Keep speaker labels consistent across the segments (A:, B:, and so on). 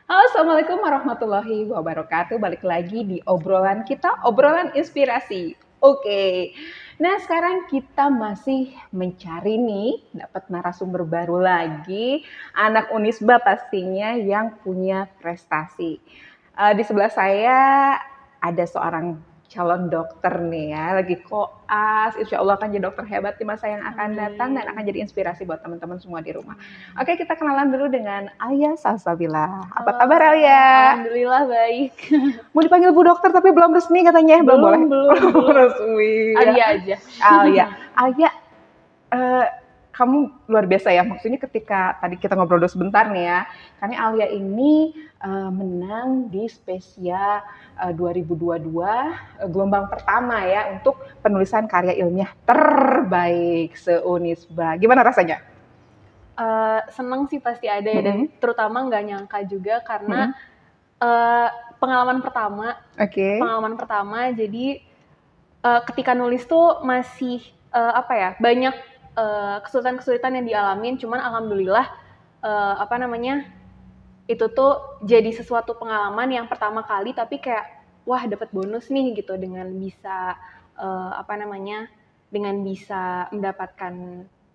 A: Halo, Assalamualaikum warahmatullahi wabarakatuh. Balik lagi di obrolan kita, obrolan inspirasi. Oke, nah sekarang kita masih mencari nih, dapat narasumber baru lagi, anak Unisba pastinya yang punya prestasi. Di sebelah saya ada seorang calon dokter nih ya, lagi koas, insya Allah akan jadi dokter hebat di masa yang akan datang dan akan jadi inspirasi buat teman-teman semua di rumah. Oke, kita kenalan dulu dengan Alia Salsabila. Apa
B: Halo,
A: kabar Alia?
B: alhamdulillah baik.
A: Mau dipanggil Bu Dokter tapi belum resmi katanya, belum boleh.
B: Belum.
A: Resmi.
B: Alia aja.
A: Alia, Alia, eh, kamu luar biasa ya. Maksudnya ketika tadi kita ngobrol dulu sebentar nih ya, karena Alia ini menang di Spesia 2022 gelombang pertama ya untuk penulisan karya ilmiah terbaik se-Unisba. Gimana rasanya?
B: Seneng sih pasti ada ya, dan terutama nggak nyangka juga karena pengalaman pertama.
A: Oke.
B: Pengalaman pertama, jadi ketika nulis tuh masih banyak kesulitan-kesulitan yang dialamin. Cuman alhamdulillah itu tuh jadi sesuatu pengalaman yang pertama kali, tapi kayak wah dapat bonus nih gitu dengan bisa dengan bisa mendapatkan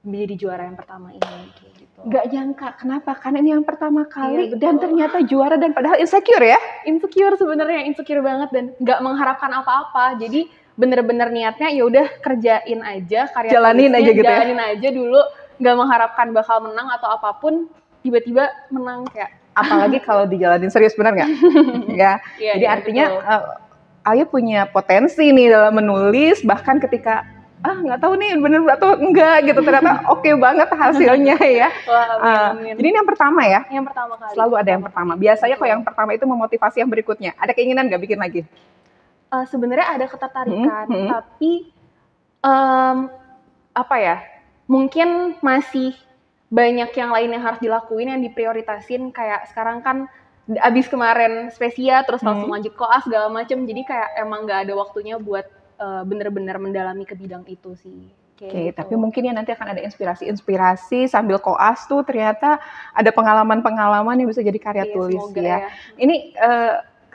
B: menjadi juara yang pertama ini kayak gitu.
A: Gak nyangka, kenapa? Karena ini yang pertama kali
B: Iya,
A: dan ternyata juara dan padahal insecure ya?
B: Insecure sebenarnya, insecure banget dan nggak mengharapkan apa-apa. Jadi bener-bener niatnya ya udah kerjain aja karya
A: Jalanin
B: tulisnya,
A: aja gitu ya?
B: jalanin aja dulu, nggak mengharapkan bakal menang atau apapun, tiba-tiba menang kayak.
A: Apalagi kalau dijalanin serius, benar nggak? Ya.
B: Iya,
A: Jadi
B: iya,
A: artinya
B: betul.
A: Ayu punya potensi nih dalam menulis, bahkan ketika nggak tahu nih bener atau enggak gitu, ternyata oke banget hasilnya ya.
B: Wah, amin.
A: Jadi ini yang pertama ya?
B: Yang pertama kali.
A: Selalu ada yang pertama. Biasanya kok yang pertama itu memotivasi yang berikutnya. Ada keinginan nggak bikin lagi?
B: Sebenarnya ada ketertarikan, tapi mungkin masih banyak yang lain yang harus dilakuin, yang diprioritasin. Kayak sekarang kan abis kemarin spesia terus langsung lanjut koas segala macem, jadi kayak emang nggak ada waktunya buat bener-bener mendalami ke bidang itu sih.
A: Oke, gitu. Tapi mungkin ya nanti akan ada inspirasi sambil koas tuh ternyata ada pengalaman-pengalaman yang bisa jadi karya tulis ya. Ini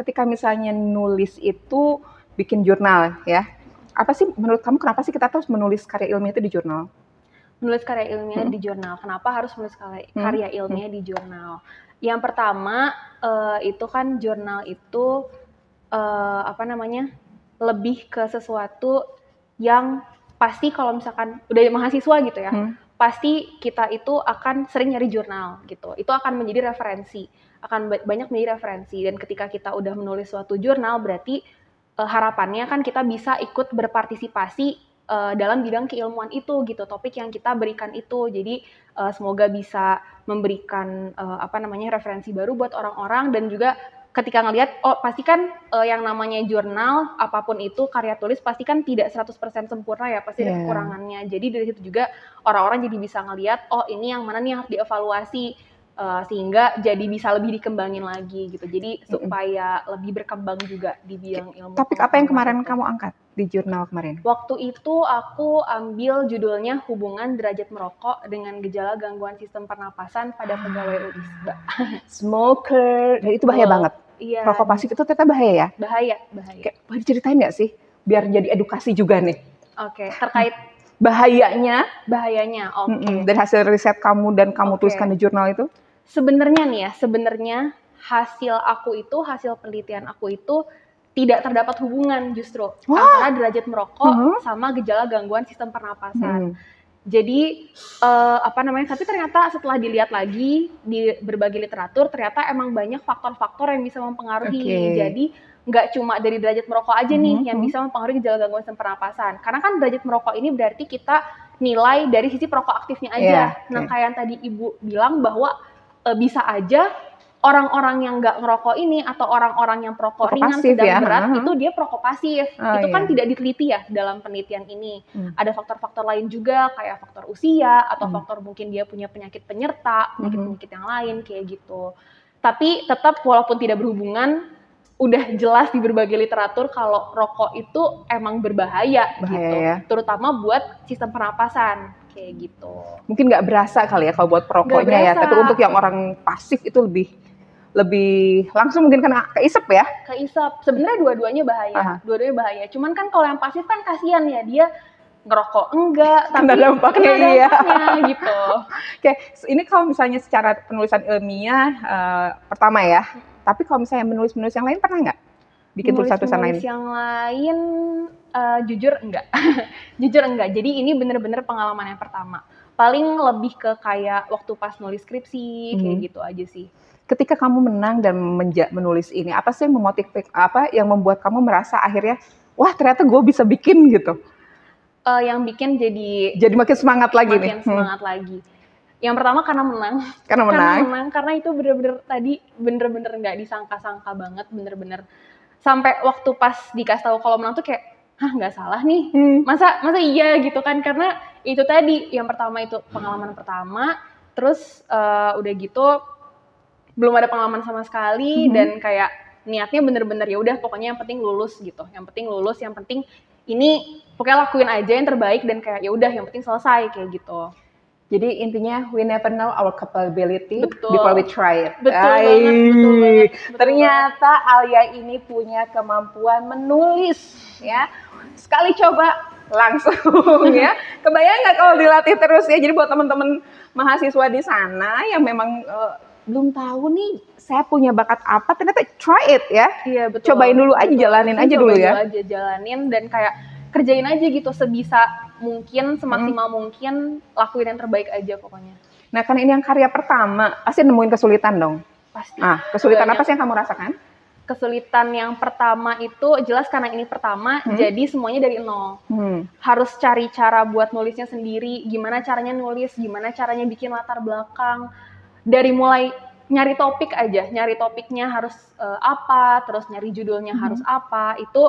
A: ketika misalnya nulis itu bikin jurnal ya. Apa sih menurut kamu, kenapa sih kita harus menulis karya ilmiah itu di jurnal?
B: Menulis karya ilmiah di jurnal. Kenapa harus menulis karya ilmiah di jurnal? Yang pertama itu kan jurnal itu lebih ke sesuatu yang pasti kalau misalkan udah mahasiswa gitu ya, pasti kita itu akan sering nyari jurnal gitu. Itu akan menjadi referensi, akan banyak menjadi referensi. Dan ketika kita udah menulis suatu jurnal, berarti harapannya kan kita bisa ikut berpartisipasi dalam bidang keilmuan itu gitu, topik yang kita berikan itu. Jadi semoga bisa memberikan referensi baru buat orang-orang, dan juga ketika ngelihat, pasti kan yang namanya jurnal, apapun itu, karya tulis, pasti kan tidak 100% sempurna ya, pasti ada kekurangannya. Jadi dari situ juga orang-orang jadi bisa ngelihat, ini yang mana nih harus dievaluasi, sehingga jadi bisa lebih dikembangin lagi gitu. Jadi supaya lebih berkembang juga di bidang ilmu.
A: Topik apa yang kemarin kamu angkat di jurnal kemarin?
B: Waktu itu aku ambil judulnya hubungan derajat merokok dengan gejala gangguan sistem pernapasan pada pegawai Unisba.
A: Smoker, dan itu bahaya banget.
B: Iya.
A: Rokok pasif itu ternyata bahaya ya?
B: Bahaya.
A: Boleh diceritain nggak sih? Biar jadi edukasi juga nih.
B: Oke, terkait
A: bahayanya.
B: Oke.
A: Dari hasil riset kamu dan kamu tuliskan di jurnal itu?
B: Sebenarnya hasil penelitian aku itu tidak terdapat hubungan justru antara derajat merokok sama gejala gangguan sistem pernapasan. Jadi tapi ternyata setelah dilihat lagi di berbagai literatur, ternyata emang banyak faktor-faktor yang bisa mempengaruhi. Jadi nggak cuma dari derajat merokok aja nih yang bisa mempengaruhi gejala gangguan sistem pernapasan. Karena kan derajat merokok ini berarti kita nilai dari sisi perokok aktifnya aja. Nah, kayak yang tadi Ibu bilang bahwa bisa aja orang-orang yang nggak ngerokok ini atau orang-orang yang perokok ringan sedang berat itu dia perokok pasif. Itu kan tidak diteliti ya dalam penelitian ini. Ada faktor-faktor lain juga kayak faktor usia atau faktor mungkin dia punya penyakit penyerta, penyakit-penyakit yang lain kayak gitu. Tapi tetap walaupun tidak berhubungan, udah jelas di berbagai literatur kalau rokok itu emang berbahaya gitu. Ya? Terutama buat sistem pernapasan kayak gitu.
A: Mungkin nggak berasa kali ya kalau buat perokoknya ya, tapi untuk yang orang pasif itu lebih langsung mungkin kena keisep ya?
B: Keisep. Sebenarnya dua-duanya bahaya. Dua-duanya bahaya. Cuman kan kalau yang pasif kan kasihan ya, dia ngerokok enggak, tapi
A: kena dampaknya iya.
B: Gitu.
A: Oke, ini kalau misalnya secara penulisan ilmiah pertama ya. Tapi kalau misalnya menulis yang lain pernah nggak? Bikin tulisan-tulisan lain?
B: Yang lain jujur enggak. Jujur enggak. Jadi ini bener-bener pengalaman yang pertama. Paling lebih ke kayak waktu pas nulis skripsi, kayak gitu aja sih.
A: Ketika kamu menang dan menulis ini, apa sih yang memotivasi, apa yang membuat kamu merasa akhirnya, wah ternyata gue bisa bikin gitu?
B: Yang bikin jadi
A: makin semangat lagi nih.
B: Makin semangat lagi. Yang pertama karena menang. Karena itu bener-bener nggak disangka-sangka banget, bener-bener sampai waktu pas dikasih tahu kalau menang tuh kayak, hah nggak salah nih, masa iya gitu kan, karena itu tadi yang pertama itu pengalaman pertama, terus udah gitu belum ada pengalaman sama sekali dan kayak niatnya bener-bener ya udah pokoknya yang penting lulus gitu, yang penting ini pokoknya lakuin aja yang terbaik dan kayak ya udah yang penting selesai kayak gitu.
A: Jadi intinya we never know our capability before we try it.
B: Betul banget.
A: Ternyata Alia ini punya kemampuan menulis ya. Sekali coba langsung ya. Kebayang nggak kalau dilatih terus ya. Jadi buat teman-teman mahasiswa di sana yang memang belum tahu nih saya punya bakat apa, ternyata try it ya.
B: Iya betul.
A: Cobain dulu aja, jalanin aja dulu ya.
B: Jalanin dan kayak kerjain aja gitu sebisa mungkin, semaksimal mungkin, lakuin yang terbaik aja pokoknya.
A: Nah, kan ini yang karya pertama, pasti nemuin kesulitan dong?
B: Pasti.
A: Kesulitan apa sih yang kamu rasakan?
B: Kesulitan yang pertama itu jelas karena ini pertama, jadi semuanya dari nol. Harus cari cara buat nulisnya sendiri, gimana caranya nulis, gimana caranya bikin latar belakang. Dari mulai nyari topik aja, nyari topiknya harus apa, terus nyari judulnya harus apa, itu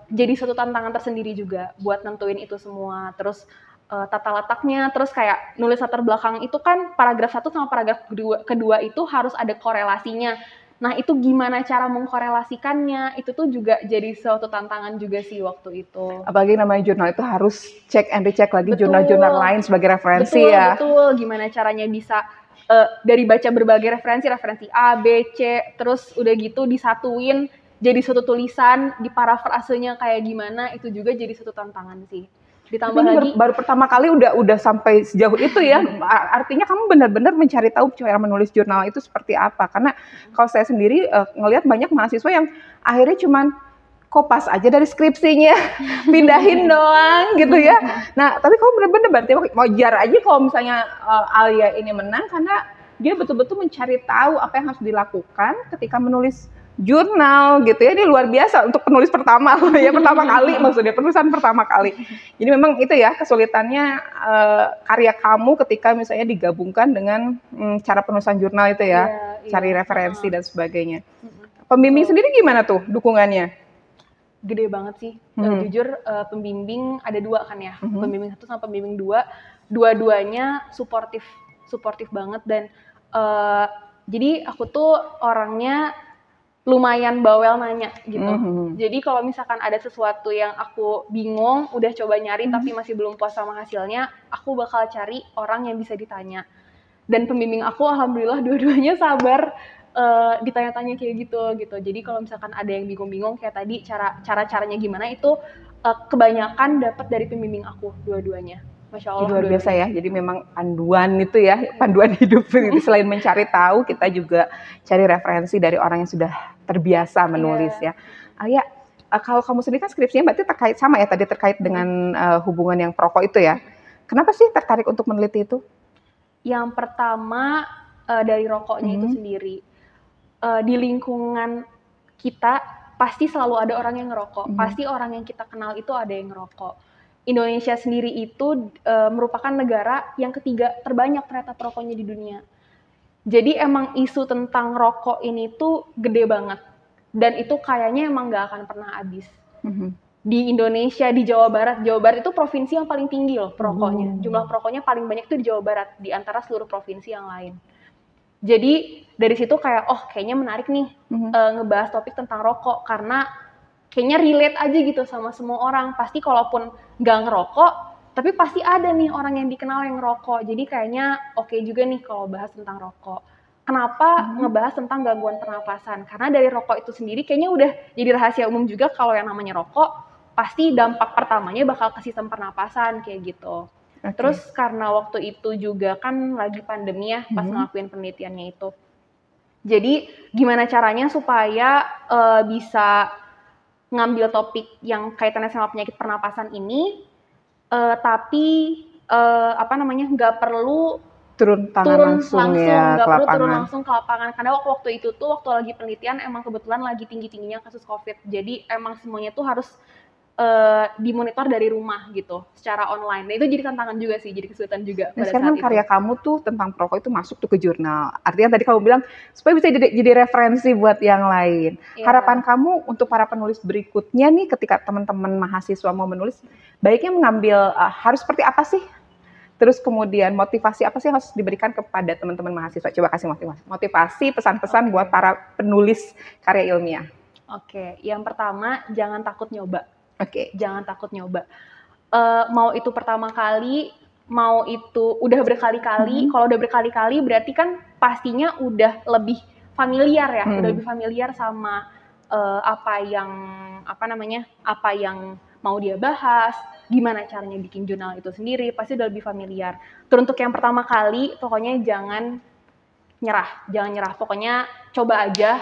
B: jadi suatu tantangan tersendiri juga buat nentuin itu semua. Terus tata letaknya, terus kayak nulis latar belakang itu kan paragraf 1 sama paragraf kedua itu harus ada korelasinya. Nah itu gimana cara mengkorelasikannya, itu tuh juga jadi suatu tantangan juga sih waktu itu.
A: Apalagi namanya jurnal itu harus cek and recheck lagi jurnal-jurnal lain sebagai referensi ya.
B: Betul, gimana caranya bisa dari baca berbagai referensi A, B, C, terus udah gitu disatuin jadi suatu tulisan, di parafrasenya kayak gimana, itu juga jadi suatu tantangan sih. Ditambah lagi
A: baru pertama kali udah sampai sejauh itu ya. Artinya kamu benar-benar mencari tahu cara menulis jurnal itu seperti apa. Karena kalau saya sendiri ngelihat banyak mahasiswa yang akhirnya cuman kopas aja dari skripsinya, pindahin doang gitu ya. Nah, tapi kamu benar-benar berarti wajar aja kalau misalnya Alia ini menang karena dia betul-betul mencari tahu apa yang harus dilakukan ketika menulis jurnal gitu ya. Ini luar biasa untuk penulis pertama ya, pertama kali maksudnya penulisan pertama kali. Jadi memang itu ya kesulitannya karya kamu ketika misalnya digabungkan dengan cara penulisan jurnal itu ya, cari referensi dan sebagainya. Pembimbing sendiri gimana tuh dukungannya?
B: Gede banget sih. Jujur pembimbing ada 2 kan ya, pembimbing 1 sama pembimbing 2, dua-duanya suportif banget dan jadi aku tuh orangnya lumayan bawel nanya gitu. Jadi kalau misalkan ada sesuatu yang aku bingung, udah coba nyari tapi masih belum puas sama hasilnya, aku bakal cari orang yang bisa ditanya. Dan pembimbing aku alhamdulillah dua-duanya sabar ditanya-tanya kayak gitu. Jadi kalau misalkan ada yang bingung-bingung kayak tadi caranya gimana itu kebanyakan dapat dari pembimbing aku dua-duanya. Masya Allah,
A: luar biasa ya. Jadi memang panduan itu ya, panduan hidup. Selain mencari tahu, kita juga cari referensi dari orang yang sudah terbiasa menulis ya. Alia, kalau kamu sendiri kan skripsinya berarti terkait sama ya, tadi terkait dengan hubungan yang perokok itu ya. Kenapa sih tertarik untuk meneliti itu?
B: Yang pertama dari rokoknya itu sendiri. Di lingkungan kita pasti selalu ada orang yang ngerokok. Pasti orang yang kita kenal itu ada yang ngerokok. Indonesia sendiri itu merupakan negara yang ketiga terbanyak ternyata perokoknya di dunia. Jadi emang isu tentang rokok ini tuh gede banget. Dan itu kayaknya emang gak akan pernah habis. Di Indonesia, di Jawa Barat itu provinsi yang paling tinggi loh perokoknya. Jumlah perokoknya paling banyak tuh di Jawa Barat, di antara seluruh provinsi yang lain. Jadi dari situ kayak, kayaknya menarik nih ngebahas topik tentang rokok. Karena kayaknya relate aja gitu sama semua orang. Pasti kalaupun nggak ngerokok, tapi pasti ada nih orang yang dikenal yang ngerokok. Jadi kayaknya oke juga nih kalau bahas tentang rokok. kenapa ngebahas tentang gangguan pernapasan? Karena dari rokok itu sendiri kayaknya udah jadi rahasia umum juga kalau yang namanya rokok pasti dampak pertamanya bakal ke sistem pernapasan kayak gitu. Terus karena waktu itu juga kan lagi pandemi ya pas ngelakuin penelitiannya itu. Jadi gimana caranya supaya bisa ngambil topik yang kaitannya sama penyakit pernapasan ini, tapi nggak perlu
A: turun langsung ya,
B: nggak perlu turun langsung ke lapangan. Karena waktu itu tuh waktu lagi penelitian emang kebetulan lagi tinggi-tingginya kasus COVID. Jadi emang semuanya tuh harus dimonitor dari rumah gitu, secara online. Nah itu jadi tantangan juga sih, jadi kesulitan juga.
A: Nah sekarang kan karya kamu tuh tentang perokok itu masuk tuh ke jurnal. Artinya tadi kamu bilang supaya bisa jadi referensi buat yang lain. Harapan kamu untuk para penulis berikutnya nih, ketika teman-teman mahasiswa mau menulis, baiknya mengambil harus seperti apa sih? Terus kemudian motivasi apa sih yang harus diberikan kepada teman-teman mahasiswa? Coba kasih motivasi, pesan-pesan buat para penulis karya ilmiah.
B: Oke, yang pertama jangan takut nyoba. Jangan takut nyoba. Mau itu pertama kali, mau itu udah berkali-kali. Kalau udah berkali-kali berarti kan pastinya udah lebih familiar ya, udah lebih familiar sama apa yang mau dia bahas, gimana caranya bikin jurnal itu sendiri, pasti udah lebih familiar. Teruntuk yang pertama kali, pokoknya jangan nyerah. Pokoknya coba aja,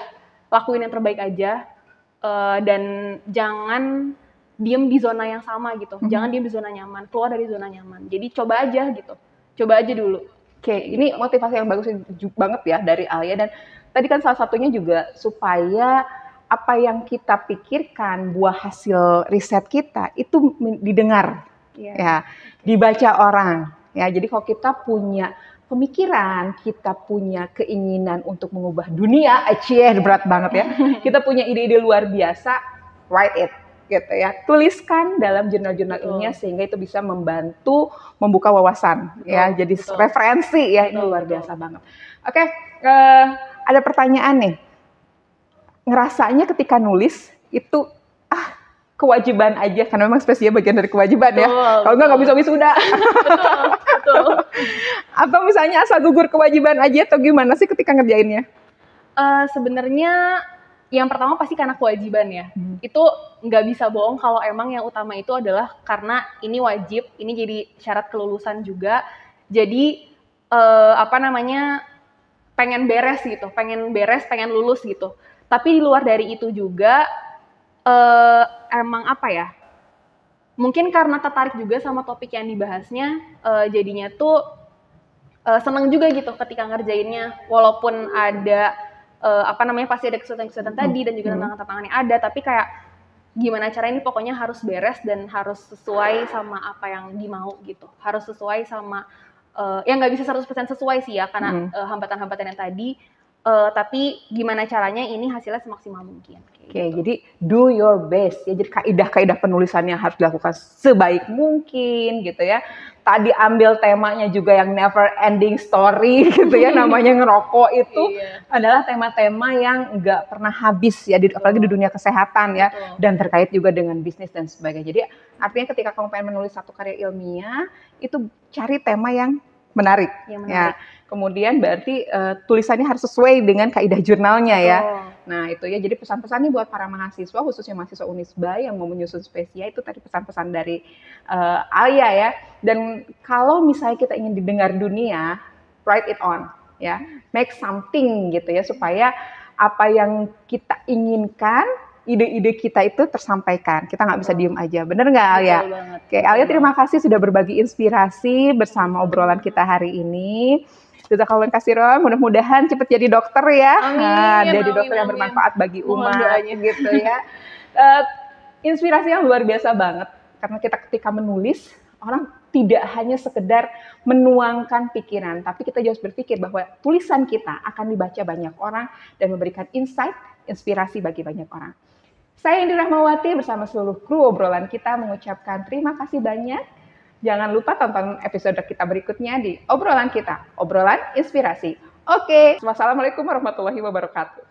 B: lakuin yang terbaik aja, dan jangan diem di zona yang sama gitu. Jangan diem di zona nyaman, keluar dari zona nyaman. Jadi coba aja gitu. Coba aja dulu.
A: Oke, ini motivasi yang bagus banget ya dari Alia. Dan tadi kan salah satunya juga supaya apa yang kita pikirkan, buah hasil riset kita itu didengar, ya, dibaca orang. Ya, jadi kalau kita punya pemikiran, kita punya keinginan untuk mengubah dunia, berat banget ya. Kita punya ide-ide luar biasa, write it. Gitu ya, tuliskan dalam jurnal-jurnal ilmiah sehingga itu bisa membantu membuka wawasan, ya, jadi referensi ya, ini luar biasa banget. Oke, ada pertanyaan nih, ngerasanya ketika nulis itu kewajiban aja, karena memang spesial bagian dari kewajiban ya, kalau nggak bisa wisuda. Betul. Atau misalnya asal gugur kewajiban aja, atau gimana sih ketika ngerjainnya?
B: Sebenarnya yang pertama pasti karena kewajiban ya. Itu nggak bisa bohong kalau emang yang utama itu adalah karena ini wajib, ini jadi syarat kelulusan juga. Jadi pengen beres gitu, pengen lulus gitu. Tapi di luar dari itu juga mungkin karena tertarik juga sama topik yang dibahasnya, jadinya tuh seneng juga gitu ketika ngerjainnya, walaupun ada pasti ada kesulitan-kesulitan tadi dan juga tantangan-tantangan yang ada, tapi kayak gimana caranya ini pokoknya harus beres dan harus sesuai sama apa yang dimau gitu, harus sesuai sama nggak bisa 100% sesuai sih ya karena hambatan-hambatan yang tadi, tapi gimana caranya ini hasilnya semaksimal mungkin.
A: Jadi do your best ya, jadi kaidah-kaidah penulisannya harus dilakukan sebaik mungkin gitu ya. Tadi ambil temanya juga yang never ending story gitu ya, namanya ngerokok itu adalah tema-tema yang nggak pernah habis ya, apalagi di dunia kesehatan ya, dan terkait juga dengan bisnis dan sebagainya. Jadi artinya ketika kamu pengen menulis satu karya ilmiah, itu cari tema yang menarik. Ya. Kemudian berarti tulisannya harus sesuai dengan kaidah jurnalnya ya. Nah itu ya, jadi pesan-pesan nih buat para mahasiswa, khususnya mahasiswa Unisba yang mau menyusun spesial, itu tadi pesan-pesan dari Alia ya. Dan kalau misalnya kita ingin didengar dunia, write it on ya, make something gitu ya, supaya apa yang kita inginkan, ide-ide kita itu tersampaikan. Kita nggak bisa diem aja, bener nggak Alia? Oke, Alia terima kasih sudah berbagi inspirasi bersama obrolan kita hari ini. Jazakallahu khairan, mudah-mudahan cepat jadi dokter ya. Jadi dokter yang bermanfaat bagi umat gitu ya. Inspirasi yang luar biasa banget, karena kita ketika menulis, orang tidak hanya sekedar menuangkan pikiran, tapi kita juga harus berpikir bahwa tulisan kita akan dibaca banyak orang dan memberikan insight, inspirasi bagi banyak orang. Saya Indri Rahmawati bersama seluruh kru obrolan kita mengucapkan terima kasih banyak. Jangan lupa tonton episode kita berikutnya di obrolan kita, obrolan inspirasi. Oke, wassalamualaikum warahmatullahi wabarakatuh.